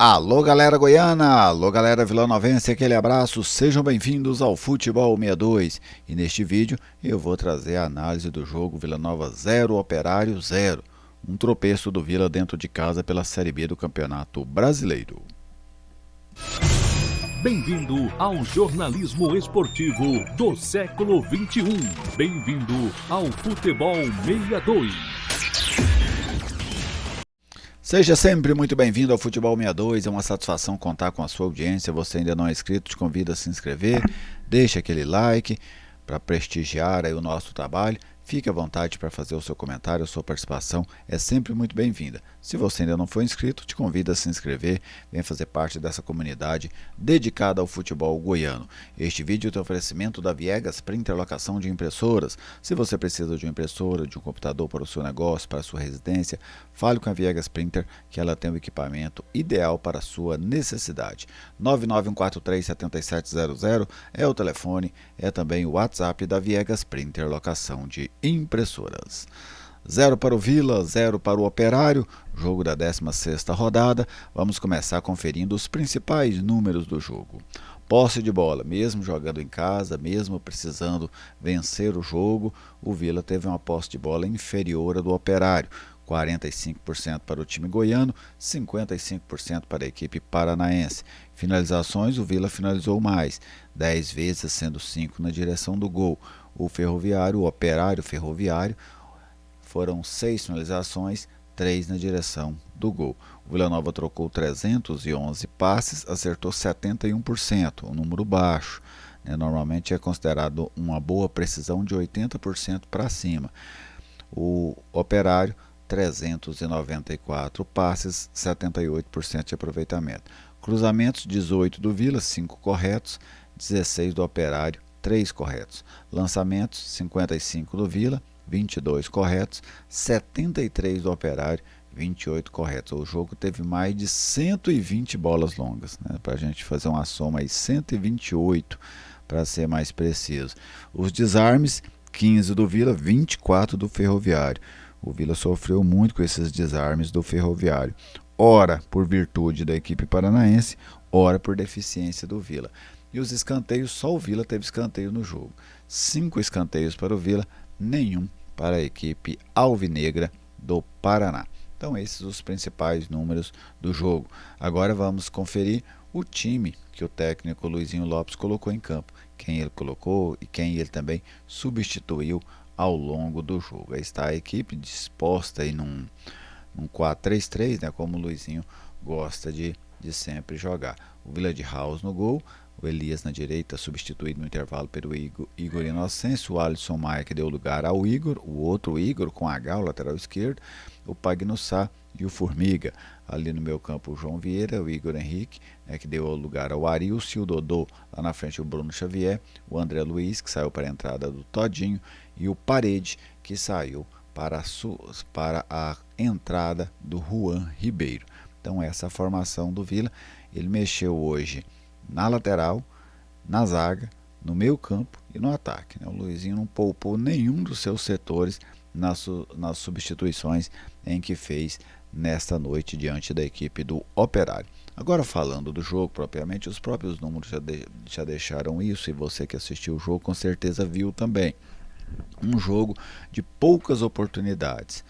Alô galera goiana, alô galera vilanovense, aquele abraço, sejam bem-vindos ao Futebol 62 e neste vídeo eu vou trazer a análise do jogo Vila Nova 0, Operário 0, um tropeço do Vila dentro de casa pela Série B do Campeonato Brasileiro. Bem-vindo ao jornalismo esportivo do século XXI, bem-vindo ao Futebol 62. Seja sempre muito bem-vindo ao Futebol 62, é uma satisfação contar com a sua audiência. Você ainda não é inscrito, te convido a se inscrever, deixa aquele like para prestigiar aí o nosso trabalho. Fique à vontade para fazer o seu comentário, a sua participação é sempre muito bem-vinda. Se você ainda não for inscrito, te convido a se inscrever, venha fazer parte dessa comunidade dedicada ao futebol goiano. Este vídeo tem oferecimento da Viegas Printer Locação de Impressoras. Se você precisa de uma impressora, de um computador para o seu negócio, para a sua residência, fale com a Viegas Printer que ela tem o equipamento ideal para a sua necessidade. 991437700 é o telefone, é também o WhatsApp da Viegas Printer Locação de Impressoras. 0 para o Vila, 0 para o Operário, jogo da 16ª rodada. Vamos começar conferindo os principais números do jogo. Posse de bola, mesmo jogando em casa, mesmo precisando vencer o jogo, o Vila teve uma posse de bola inferior à do Operário. 45% para o time goiano, 55% para a equipe paranaense. Finalizações, o Vila finalizou mais, 10 vezes, sendo 5 na direção do gol. O Operário Ferroviário, foram 6 finalizações, 3 na direção do gol. O Vila Nova trocou 311 passes, acertou 71%, um número baixo. Normalmente é considerado uma boa precisão de 80% para cima. O Operário, 394 passes, 78% de aproveitamento. Cruzamentos, 18 do Vila, 5 corretos, 16 do Operário, 3 corretos. Lançamentos, 55 do Vila, 22 corretos, 73 do Operário, 28 corretos. O jogo teve mais de 120 bolas longas, para a gente fazer uma soma aí, 128 para ser mais preciso. Os desarmes, 15 do Vila, 24 do Ferroviário. O Vila sofreu muito com esses desarmes do Ferroviário, ora por virtude da equipe paranaense, ora por deficiência do Vila. E os escanteios, só o Vila teve escanteio no jogo. 5 escanteios para o Vila, nenhum para a equipe alvinegra do Paraná. Então esses os principais números do jogo. Agora vamos conferir o time que o técnico Luizinho Lopes colocou em campo. Quem ele colocou e quem ele também substituiu ao longo do jogo. Aí está a equipe disposta aí num 4-3-3, como o Luizinho gosta de sempre jogar. O Village House no gol, o Elias na direita, substituído no intervalo pelo Igor Inocêncio, o Alisson Maia que deu lugar ao Igor, o outro Igor com H, o lateral esquerdo, o Pagnussá e o Formiga. Ali no meio campo o João Vieira, o Igor Henrique, que deu lugar ao Arilson, o Dodô, lá na frente o Bruno Xavier, o André Luiz, que saiu para a entrada do Todinho, e o Parede, que saiu para a entrada do Juan Ribeiro. Então essa é a formação do Vila. Ele mexeu hoje na lateral, na zaga, no meio campo e no ataque. O Luizinho não poupou nenhum dos seus setores nas substituições em que fez nesta noite diante da equipe do Operário. Agora falando do jogo propriamente, os próprios números já deixaram isso, e você que assistiu o jogo com certeza viu também. Um jogo de poucas oportunidades,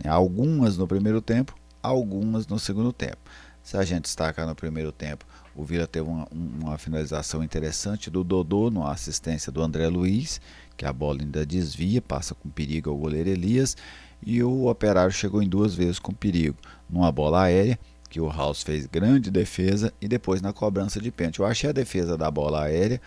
algumas no primeiro tempo, algumas no segundo tempo. Se a gente destacar no primeiro tempo, o Vila teve uma finalização interessante do Dodô, numa assistência do André Luiz, que a bola ainda desvia, passa com perigo ao goleiro Elias, e o Operário chegou em 2 vezes com perigo, numa bola aérea, que o House fez grande defesa, e depois na cobrança de pênalti. Eu achei a defesa da bola aérea,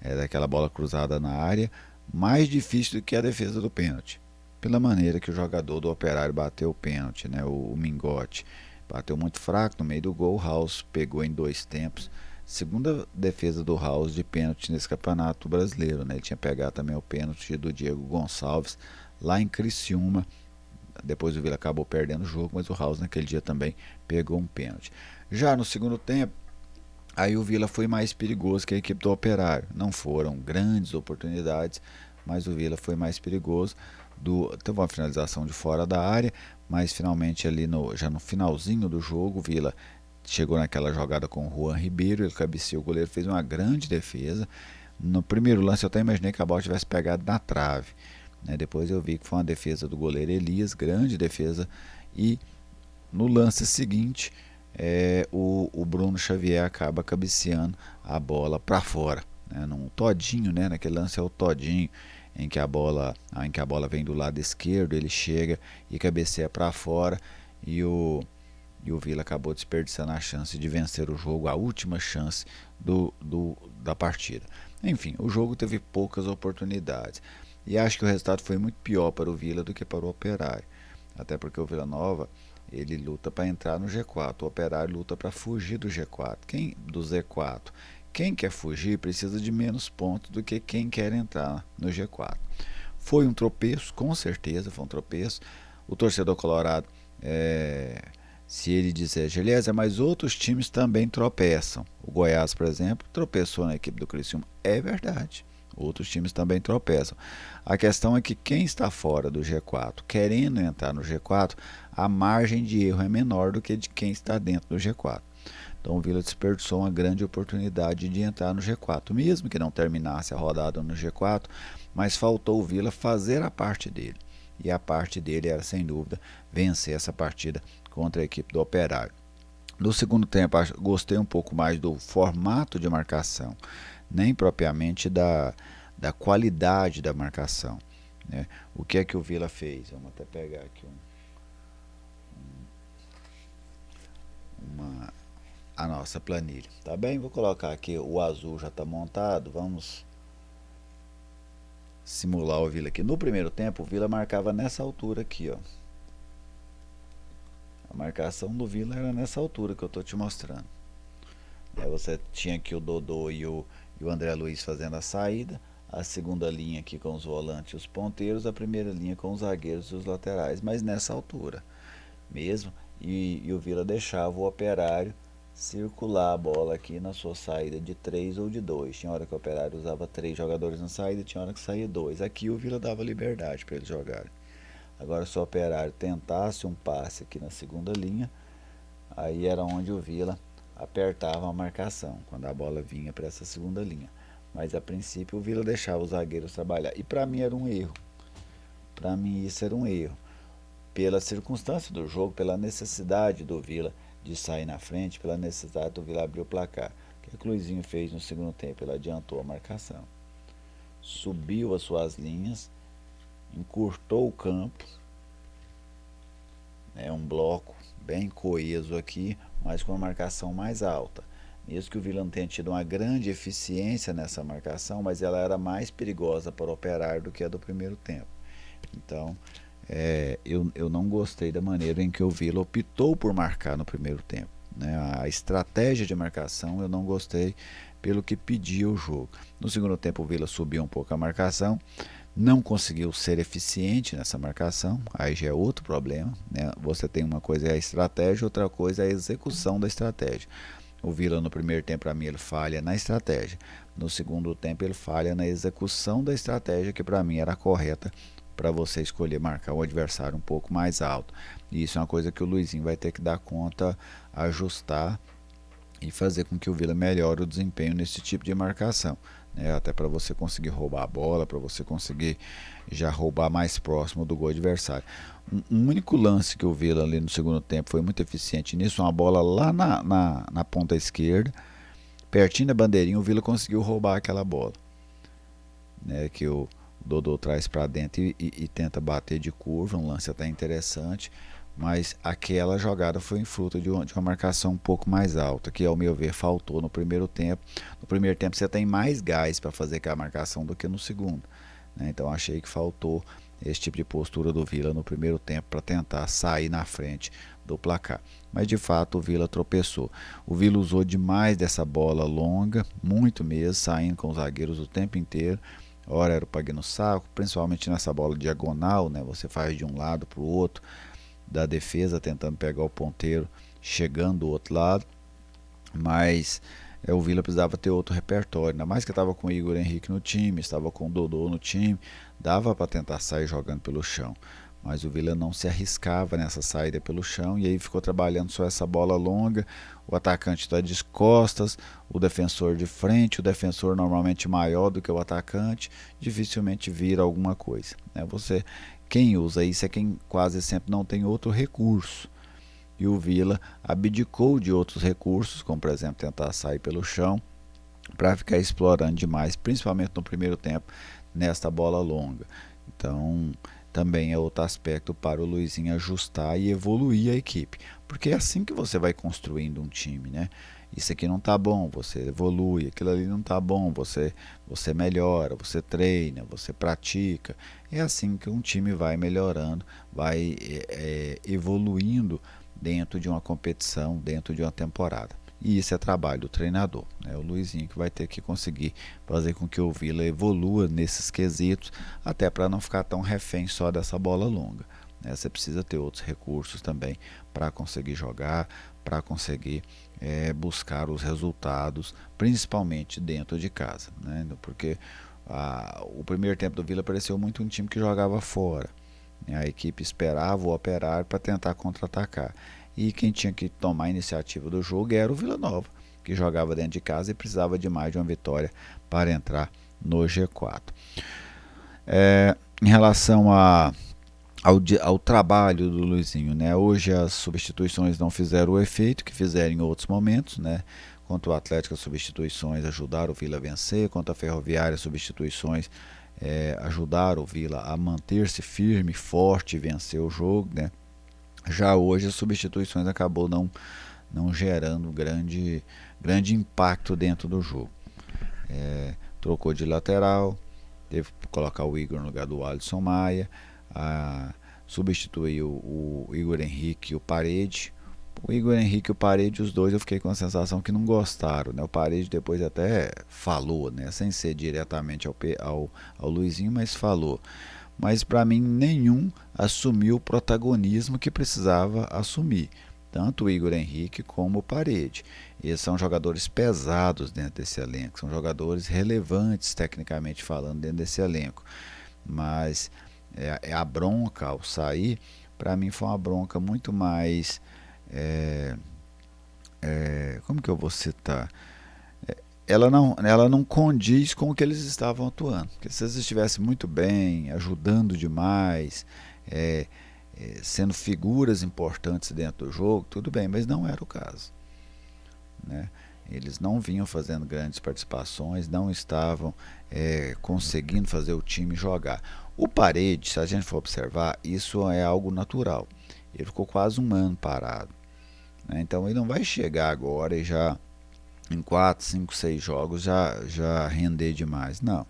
daquela bola cruzada na área, mais difícil do que a defesa do pênalti, pela maneira que o jogador do Operário bateu o pênalti, o Mingote. Bateu muito fraco no meio do gol, o House pegou em 2 tempos. Segunda defesa do House de pênalti nesse campeonato brasileiro. Ele tinha pegado também o pênalti do Diego Gonçalves lá em Criciúma. Depois o Vila acabou perdendo o jogo, mas o House naquele dia também pegou um pênalti. Já no segundo tempo, aí o Vila foi mais perigoso que a equipe do Operário. Não foram grandes oportunidades, mas o Vila foi mais perigoso. Teve uma finalização de fora da área, mas finalmente ali já no finalzinho do jogo, o Vila chegou naquela jogada com o Juan Ribeiro, ele cabeceou, o goleiro fez uma grande defesa. No primeiro lance eu até imaginei que a bola tivesse pegado na trave, né? Depois eu vi que foi uma defesa do goleiro Elias, grande defesa. E no lance seguinte, o Bruno Xavier acaba cabeceando a bola para fora, né? Num todinho, né? Naquele lance é o todinho, em que a bola vem do lado esquerdo, ele chega e cabeceia para fora, e o Vila acabou desperdiçando a chance de vencer o jogo, a última chance da partida. Enfim, o jogo teve poucas oportunidades, e acho que o resultado foi muito pior para o Vila do que para o Operário, até porque o Vila Nova ele luta para entrar no G4, o Operário luta para fugir do G4, do Z4. Quem quer fugir precisa de menos pontos do que quem quer entrar no G4. Foi um tropeço, com certeza foi um tropeço. O torcedor colorado, se ele disser, Gelésio, mas outros times também tropeçam. O Goiás, por exemplo, tropeçou na equipe do Criciúma. É verdade, outros times também tropeçam. A questão é que quem está fora do G4, querendo entrar no G4, a margem de erro é menor do que de quem está dentro do G4. Então o Vila desperdiçou uma grande oportunidade de entrar no G4, mesmo que não terminasse a rodada no G4, mas faltou o Vila fazer a parte dele. E a parte dele era, sem dúvida, vencer essa partida contra a equipe do Operário. No segundo tempo, gostei um pouco mais do formato de marcação, nem propriamente da qualidade da marcação, né? O que é que o Vila fez? Vamos até pegar aqui a nossa planilha, tá bem? Vou colocar aqui, o azul já está montado, vamos simular o Vila aqui. No primeiro tempo, o Vila marcava nessa altura aqui, ó. A marcação do Vila era nessa altura que eu estou te mostrando. Você tinha aqui o Dodô e o André Luiz fazendo a saída, a segunda linha aqui com os volantes e os ponteiros, a primeira linha com os zagueiros e os laterais, mas nessa altura mesmo, e o Vila deixava o Operário circular a bola aqui na sua saída de 3 ou de 2. Tinha hora que o Operário usava 3 jogadores na saída, tinha hora que saía 2. Aqui o Vila dava liberdade para eles jogarem. Agora, se o Operário tentasse um passe aqui na segunda linha, aí era onde o Vila apertava a marcação, quando a bola vinha para essa segunda linha. Mas a princípio o Vila deixava os zagueiros trabalhar. E para mim era um erro. Para mim isso era um erro. Pela circunstância do jogo, pela necessidade do Vila de sair na frente, pela necessidade do Vila abrir o placar. O que o Luizinho fez no segundo tempo? Ele adiantou a marcação, subiu as suas linhas, encurtou o campo, um bloco bem coeso aqui, mas com a marcação mais alta. Mesmo que o Vila não tenha tido uma grande eficiência nessa marcação, mas ela era mais perigosa para o Operário do que a do primeiro tempo. Então, eu não gostei da maneira em que o Vila optou por marcar no primeiro tempo, né? A estratégia de marcação eu não gostei pelo que pedia o jogo. No segundo tempo o Vila subiu um pouco a marcação, não conseguiu ser eficiente nessa marcação, aí já é outro problema, né? Você tem uma coisa é a estratégia, outra coisa é a execução da estratégia. O Vila no primeiro tempo, para mim, ele falha na estratégia. No segundo tempo ele falha na execução da estratégia, que para mim era a correta, para você escolher marcar o adversário um pouco mais alto. E isso é uma coisa que o Luizinho vai ter que dar conta, ajustar e fazer com que o Vila melhore o desempenho nesse tipo de marcação, né? Até para você conseguir roubar a bola, para você conseguir já roubar mais próximo do gol adversário. Um único lance que o Vila ali no segundo tempo foi muito eficiente nisso, uma bola lá na ponta esquerda, pertinho da bandeirinha, o Vila conseguiu roubar aquela bola, né? Que o Dodô traz para dentro e tenta bater de curva, um lance até interessante, mas aquela jogada foi em fruto de uma marcação um pouco mais alta, que ao meu ver faltou no primeiro tempo. No primeiro tempo você tem mais gás para fazer aquela marcação do que no segundo, né? Então achei que faltou esse tipo de postura do Vila no primeiro tempo para tentar sair na frente do placar. Mas de fato o Vila tropeçou. O Vila usou demais dessa bola longa, muito mesmo, saindo com os zagueiros o tempo inteiro. Ora era o pague no saco, principalmente nessa bola diagonal, né? Você faz de um lado para o outro da defesa, tentando pegar o ponteiro, chegando do outro lado. Mas o Vila precisava ter outro repertório, ainda mais que estava com o Igor Henrique no time, estava com o Dodô no time, dava para tentar sair jogando pelo chão. mas o Vila não se arriscava nessa saída pelo chão e aí ficou trabalhando só essa bola longa. O atacante está de costas, o defensor de frente, o defensor normalmente maior do que o atacante, dificilmente vira alguma coisa, né? Quem usa isso é quem quase sempre não tem outro recurso. E o Vila abdicou de outros recursos, como por exemplo tentar sair pelo chão, para ficar explorando demais, principalmente no primeiro tempo, nesta bola longa. Então, também é outro aspecto para o Luizinho ajustar e evoluir a equipe, porque é assim que você vai construindo um time, né? Isso aqui não tá bom, você evolui, aquilo ali não tá bom, você melhora, você treina, você pratica. É assim que um time vai melhorando, vai evoluindo dentro de uma competição, dentro de uma temporada. E isso é trabalho do treinador, né? O Luizinho que vai ter que conseguir fazer com que o Vila evolua nesses quesitos, até para não ficar tão refém só dessa bola longa, né? Você precisa ter outros recursos também para conseguir jogar, para conseguir buscar os resultados, principalmente dentro de casa, né? Porque o primeiro tempo do Vila pareceu muito um time que jogava fora, né? A equipe esperava o Operário para tentar contra-atacar. E quem tinha que tomar a iniciativa do jogo era o Vila Nova, que jogava dentro de casa e precisava de mais de uma vitória para entrar no G4. Em relação ao trabalho do Luizinho, né? Hoje as substituições não fizeram o efeito que fizeram em outros momentos, né? Contra o Atlético, as substituições ajudaram o Vila a vencer, contra a Ferroviária, as substituições ajudaram o Vila a manter-se firme, forte e vencer o jogo, né? Já hoje as substituições acabou não gerando grande impacto dentro do jogo. Trocou de lateral, teve que colocar o Igor no lugar do Alisson Maia, substituiu o Igor Henrique e o Parede. O Igor Henrique e o Parede, os dois eu fiquei com a sensação que não gostaram, né? O Parede depois até falou, né? Sem ser diretamente ao Luizinho, mas falou. Mas para mim nenhum assumiu o protagonismo que precisava assumir, tanto o Igor Henrique como o Parede. Eles são jogadores pesados dentro desse elenco, são jogadores relevantes tecnicamente falando dentro desse elenco, mas a bronca ao sair, para mim foi uma bronca muito mais, como que eu vou citar? Ela não condiz com o que eles estavam atuando. Porque se eles estivessem muito bem, ajudando demais, sendo figuras importantes dentro do jogo, tudo bem, mas não era o caso, né? Eles não vinham fazendo grandes participações, não estavam conseguindo fazer o time jogar. O Parede, se a gente for observar, isso é algo natural. Ele ficou quase um ano parado, né? Então ele não vai chegar agora e já em 4, 5, 6 jogos já render demais. Não.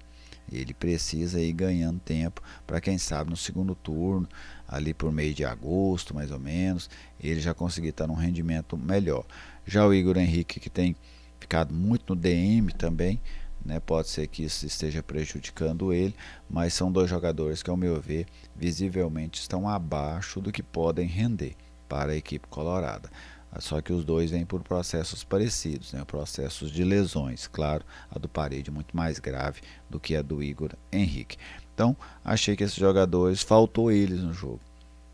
Ele precisa ir ganhando tempo para quem sabe no segundo turno, ali por meio de agosto mais ou menos, ele já conseguir estar num rendimento melhor. Já o Igor Henrique, que tem ficado muito no DM também, né, pode ser que isso esteja prejudicando ele, mas são dois jogadores que, ao meu ver, visivelmente estão abaixo do que podem render para a equipe colorada. Só que os dois vêm por processos parecidos, né? Processos de lesões, claro, a do Parede muito mais grave do que a do Igor Henrique. Então, achei que esses jogadores, faltou eles no jogo,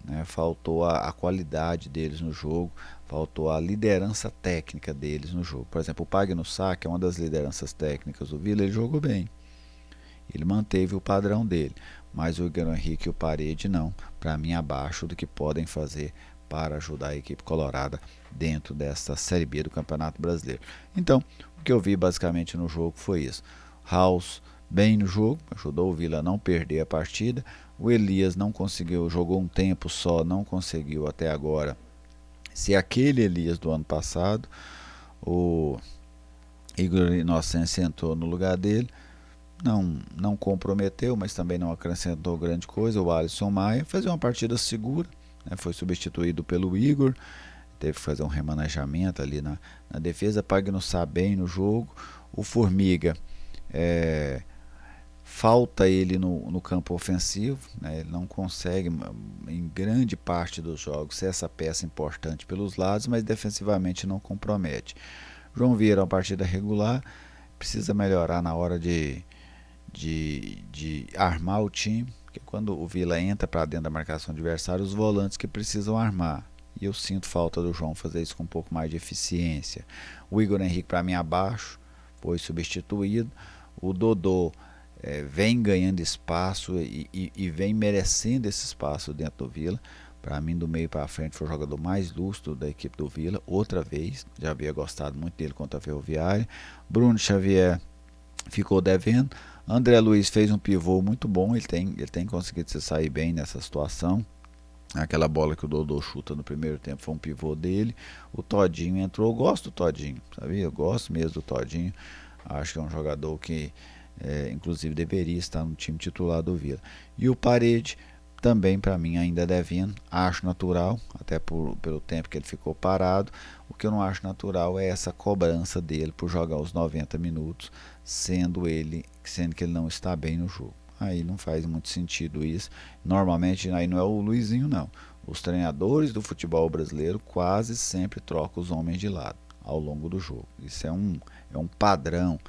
né? Faltou a qualidade deles no jogo, faltou a liderança técnica deles no jogo. Por exemplo, o Pagno Sá, que é uma das lideranças técnicas do Vila, ele jogou bem, ele manteve o padrão dele, mas o Igor Henrique e o Parede não, para mim abaixo do que podem fazer para ajudar a equipe colorada dentro desta Série B do Campeonato Brasileiro. Então, o que eu vi basicamente no jogo foi isso. House bem no jogo, ajudou o Vila a não perder a partida. O Elias não conseguiu, jogou um tempo só, não conseguiu até agora ser aquele Elias do ano passado. O Igor Inocêncio entrou no lugar dele. Não comprometeu, mas também não acrescentou grande coisa. O Alisson Maia fez uma partida segura, né? Foi substituído pelo Igor, teve que fazer um remanejamento ali na defesa. Pagno Sá bem no jogo. O Formiga, falta ele no campo ofensivo, né? Ele não consegue, em grande parte dos jogos, ser essa peça importante pelos lados, mas defensivamente não compromete. João Vieira é uma partida regular, precisa melhorar na hora de armar o time, Porque quando o Vila entra para dentro da marcação adversária, os volantes que precisam armar. E eu sinto falta do João fazer isso com um pouco mais de eficiência. O Igor Henrique, para mim, abaixo, foi substituído. O Dodô vem ganhando espaço e vem merecendo esse espaço dentro do Vila. Para mim, do meio para frente, foi o jogador mais lúcido da equipe do Vila. Outra vez, já havia gostado muito dele contra a Ferroviária. Bruno Xavier ficou devendo. André Luiz fez um pivô muito bom. Ele tem conseguido se sair bem nessa situação. Aquela bola que o Dodô chuta no primeiro tempo foi um pivô dele. O Todinho entrou. Eu gosto do Todinho, sabia? Eu gosto mesmo do Todinho. Acho que é um jogador que, inclusive, deveria estar no time titular do Vila. E o Parede, também para mim, ainda devendo. Acho natural, até pelo tempo que ele ficou parado. O que eu não acho natural é essa cobrança dele por jogar os 90 minutos, sendo que ele não está bem no jogo. Aí não faz muito sentido isso. Normalmente aí não é o Luizinho, não. Os treinadores do futebol brasileiro quase sempre trocam os homens de lado ao longo do jogo. Isso é um padrão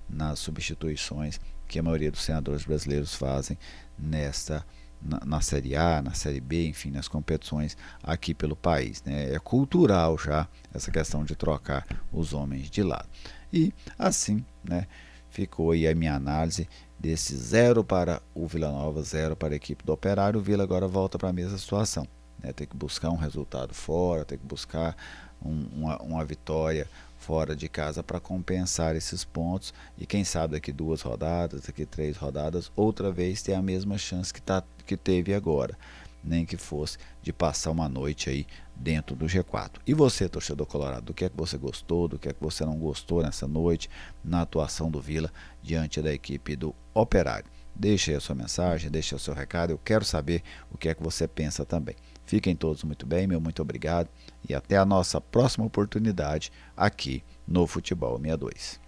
nas substituições que a maioria dos treinadores brasileiros fazem na Série A, na Série B, enfim, nas competições aqui pelo país, né? É cultural já essa questão de trocar os homens de lado. E assim, né, ficou aí a minha análise desse 0 para o Vila Nova, 0 para a equipe do Operário. O Vila agora volta para a mesma situação, né? Tem que buscar um resultado fora, tem que buscar uma vitória fora de casa para compensar esses pontos e quem sabe daqui 2 rodadas, daqui 3 rodadas, outra vez ter a mesma chance que teve agora, nem que fosse de passar uma noite aí dentro do G4. E você, torcedor colorado, do que é que você gostou, do que é que você não gostou nessa noite, na atuação do Vila diante da equipe do Operário? Deixe aí a sua mensagem, deixe o seu recado, eu quero saber o que é que você pensa também. Fiquem todos muito bem, meu muito obrigado e até a nossa próxima oportunidade aqui no Futebol 62.